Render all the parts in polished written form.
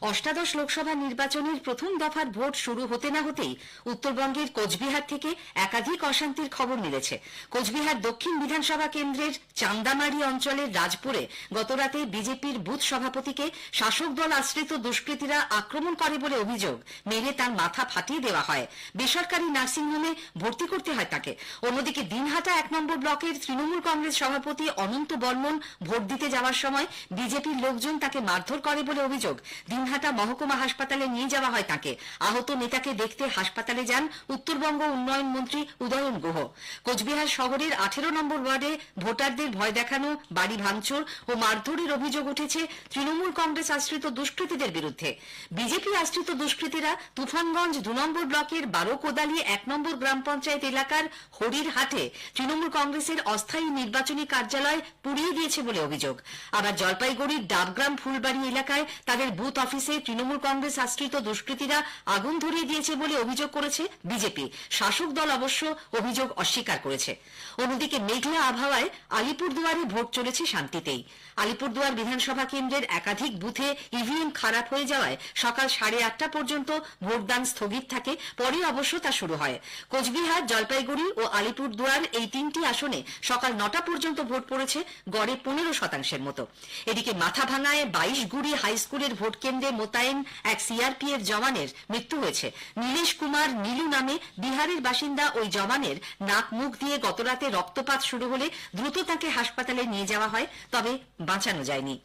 অষ্টাদশ লোকসভা নির্বাচনের প্রথম দফার ভোট শুরু হতে না হতেই উত্তরবঙ্গের কোচবিহার থেকে একাধিক অশান্তির খবর মিলেছে। কোচবিহার দক্ষিণ বিধানসভা কেন্দ্রের চান্দামারি অঞ্চলের রাজপুরে গতরাতে বিজেপির বুথ সভাপতিকে শাসক দল আশ্রিত দুষ্কৃতীরা আক্রমণ করে বলে অভিযোগ। মেরে তার মাথা ফাটিয়ে দেওয়া হয়, বেসরকারি নার্সিংহোমে ভর্তি করতে হয় তাকে। অন্যদিকে দিনহাটা 1 নম্বর ব্লকের তৃণমূল কংগ্রেস সভাপতি অনন্ত বর্মন ভোট দিতে যাওয়ার সময় বিজেপির লোকজন তাকে মারধর করে বলে অভিযোগ। দিনহাটা মহকুমা হাসপাতালে নিয়ে যাওয়া হয় তাকে। আহত নেতাকে দেখতে হাসপাতালে যান উত্তরবঙ্গ উন্নয়ন মন্ত্রী উদয়ন গুহ। কোচবিহার শহরের 18 নম্বর ওয়ার্ডে ভোটারদের ভয় দেখানো, বাড়ি ভাঙচুর ও মারধরের অভিযোগ উঠেছে তৃণমূল কংগ্রেস আশ্রিত দুষ্কৃতীদের বিরুদ্ধে। বিজেপি আশ্রিত দুষ্কৃতীরা তুফানগঞ্জ 2 নম্বর ব্লকের বারোকোদালি 1 নম্বর গ্রাম পঞ্চায়েত এলাকার হরিরহাটে তৃণমূল কংগ্রেসের অস্থায়ী নির্বাচনী কার্যালয় পুড়িয়ে দিয়েছে বলে অভিযোগ। আবার জলপাইগুড়ির ডাবগ্রাম ফুলবাড়ি এলাকায় তাদের বুথ অফিসে তৃণমূল কংগ্রেস আশ্রিত দুষ্কৃতীরা আগুন ধরিয়ে দিয়েছে বলে অভিযোগ করেছে বিজেপি। শাসক দল অবশ্য অভিযোগ অস্বীকার করেছে। অন্যদিকে মেঘলা আবহাওয়ায় আলিপুরদুয়ারে ভোট চলেছে শান্তিতেই। আলিপুরদুয়ার বিধানসভা কেন্দ্রের একাধিক বুথে ইভিএম খারাপ হয়ে যাওয়ায় সকাল 8:30 পর্যন্ত ভোটদান স্থগিত থাকে, পরে অবশ্য তা শুরু হয়। কোচবিহার, জলপাইগুড়ি ও আলিপুরদুয়ার এই 3টি আসনে সকাল 9টা পর্যন্ত ভোট পড়েছে, গড়ে 15% মতো। এদিকে মাথাভাঙায় 22গুড়ি হাই স্কুলের ভোট কেন্দ্রে মোতায়েন এক সিআরপিএফ জওয়ানের মৃত্যু হয়েছে। নীলেশ কুমার নীলু নামে বিহারের বাসিন্দা ওই জওয়ানের নাক মুখ দিয়ে গতরাতে রক্তপাত শুরু হলে দ্রুত তাকে হাসপাতালে নিয়ে যাওয়া হয়, তবে বাঁচানো যায়নি।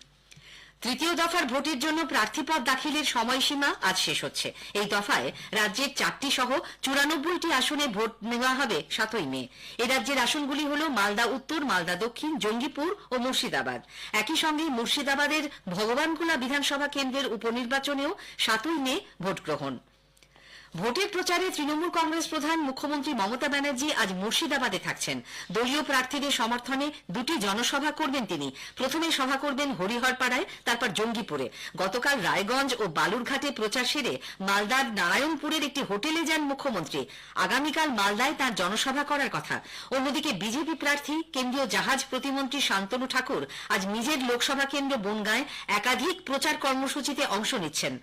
তৃতীয় দফার ভোটের জন্য প্রার্থীপদ দাখিলের সময়সীমা আজ শেষ হচ্ছে। এই দফায় রাজ্যের 4টি সহ 94টি আসনে ভোট নেওয়া হবে 7ই মে। এ রাজ্যের আসনগুলি হল মালদা উত্তর, মালদা দক্ষিণ, জঙ্গিপুর ও মুর্শিদাবাদ। একই সঙ্গে মুর্শিদাবাদের ভগবানগোলা বিধানসভা কেন্দ্রের উপনির্বাচনেও 7ই মে ভোট গ্রহণ। ভোটের প্রচারে তৃণমূল কংগ্রেস প্রধান মুখ্যমন্ত্রী মমতা ব্যানার্জি আজ মুর্শিদাবাদে থাকছেন। দলীয় প্রার্থীদের সমর্থনে 2টি জনসভা করবেন তিনি। প্রথমে সভা করবেন হরিহরপাড়ায়, তারপর জঙ্গিপুরে। গতকাল রায়গঞ্জ ও বালুরঘাটে প্রচার সেরে মালদার নারায়ণপুরের একটি হোটেলে যান মুখ্যমন্ত্রী। আগামীকাল মালদায় তার জনসভা করার কথা। অন্যদিকে বিজেপি প্রার্থী কেন্দ্রীয় জাহাজ প্রতিমন্ত্রী শান্তনু ঠাকুর আজ নিজের লোকসভা কেন্দ্র বনগাঁয় একাধিক প্রচার কর্মসূচিতে অংশ নিচ্ছেন।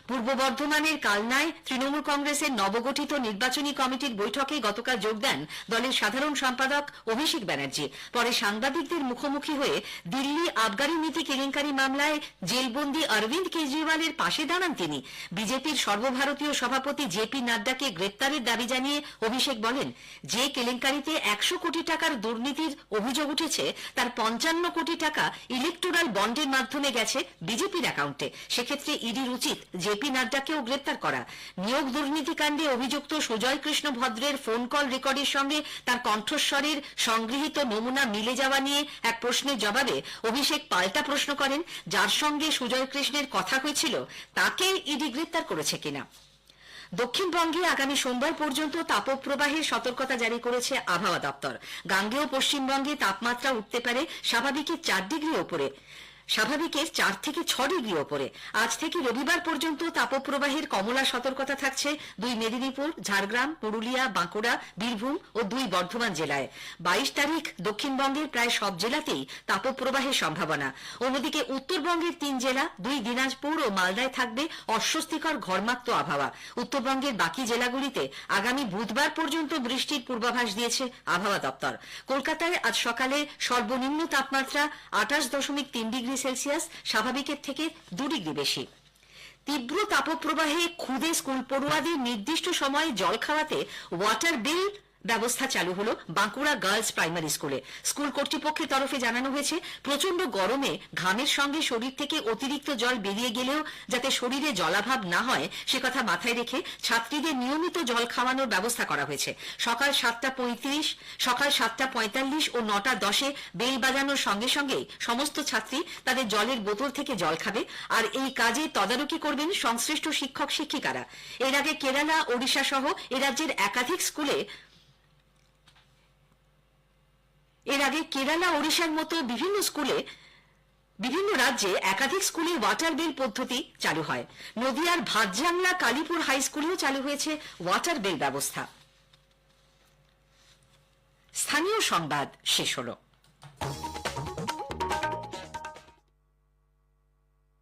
পূর্ব বর্ধমানের কালনায় তৃণমূল কংগ্রেসের নবগঠিত নির্বাচনী কমিটির বৈঠকে গতকাল যোগ দেন দলের সাধারণ সম্পাদক অভিষেক ব্যানার্জি। পরে সাংবাদিকদের মুখোমুখি হয়ে দিল্লি আবগারি নীতি কেলেঙ্কারি মামলায় জেলবন্দি অরবিন্দ কেজরিওয়ালের পাশে দাঁড়ান তিনি। বিজেপির সর্বভারতীয় সভাপতি জেপি নাড্ডাকে গ্রেপ্তারের দাবি জানিয়ে অভিষেক বলেন, যে কেলেঙ্কারিতে 100 কোটি টাকার দুর্নীতির অভিযোগ উঠেছে তার 55 কোটি টাকা ইলেকটোরাল বন্ডের মাধ্যমে গেছে বিজেপির অ্যাকাউন্টে। সেক্ষেত্রে ইডির উচিত জেপি নাড্ডাকেও গ্রেপ্তার করা। নিয়োগ দুর্নীতিকাণ্ডে অভিযুক্ত সুজয় কৃষ্ণ ভদ্রের ফোন কল রেকর্ডের সঙ্গে তার কণ্ঠস্বরের সংগৃহীত নমুনা মিলে যাওয়া নিয়ে এক প্রশ্নের জবাবে অভিষেক পাল্টা প্রশ্ন করেন, যার সঙ্গে সুজয় কৃষ্ণের কথা হয়েছিল তাকে ইডি গ্রেপ্তার করেছে কিনা। দক্ষিণবঙ্গে আগামী সোমবার পর্যন্ত তাপপ্রবাহের সতর্কতা জারি করেছে আবহাওয়া দপ্তর। গাঙ্গেয় পশ্চিমবঙ্গে তাপমাত্রা উঠতে পারে স্বাভাবিকের 4 ডিগ্রি ওপরে, স্বাভাবিকের 4 থেকে 6 ডিগ্রি ওপরে। আজ থেকে রবিবার পর্যন্ত তাপপ্রবাহের কমলা সতর্কতা থাকছে 2 মেদিনীপুর, ঝাড়গ্রাম, পুরুলিয়া, বাঁকুড়া, বীরভূম ও 2 বর্ধমান জেলায়। 22 তারিখ দক্ষিণবঙ্গের প্রায় সব জেলাতেই তাপপ্রবাহের সম্ভাবনা। অন্যদিকে উত্তরবঙ্গের 3 জেলা, 2 দিনাজপুর ও মালদায় থাকবে অস্বস্তিকর ঘর্মাক্ত আবহাওয়া। উত্তরবঙ্গের বাকি জেলাগুলিতে আগামী বুধবার পর্যন্ত বৃষ্টির পূর্বাভাস দিয়েছে আবহাওয়া দপ্তর। কলকাতায় আজ সকালে সর্বনিম্ন তাপমাত্রা 28.3 ডিগ্রি সেলসিয়াস, স্বাভাবিকের থেকে 2 ডিগ্রি বেশি। তীব্র তাপপ্রবাহে খুদে স্কুল পড়ুয়াদের নির্দিষ্ট সময়ে জল খাওয়াতে ওয়াটার বিল ব্যবস্থা চালু হলো বাঁকুড়া গার্লস প্রাইমারি স্কুলে। স্কুল কর্তৃপক্ষের তরফে জানানো হয়েছে, প্রচন্ড গরমে ঘামের সঙ্গে শরীর থেকে অতিরিক্ত জল বেরিয়ে গেলেও যাতে শরীরে জলাভাব না হয় সে কথা মাথায় রেখে ছাত্রীদের নিয়মিত জল খাওয়ানোর ব্যবস্থা করা হয়েছে। সকাল 7:35, সকাল 7:45 ও 9:10 বেল বাজানোর সঙ্গে সঙ্গে সমস্ত ছাত্রী তাদের জলের বোতল থেকে জল খাবে। আর এই কাজে তদারকি করবেন সংশ্লিষ্ট শিক্ষক শিক্ষিকারা। এর আগে কেরালা, ওড়িশা সহ এ রাজ্যের একাধিক স্কুলে ওড়িশার মতো বিভিন্ন রাজ্যে একাধিক স্কুলে ওয়াটার বিল পদ্ধতি চালু হয়। নদিয়ার ভাতজাংলা কালীপুর হাই স্কুলেও চালু হয়েছে ওয়াটার বিল ব্যবস্থা। স্থানীয় সংবাদ শেষ হলো।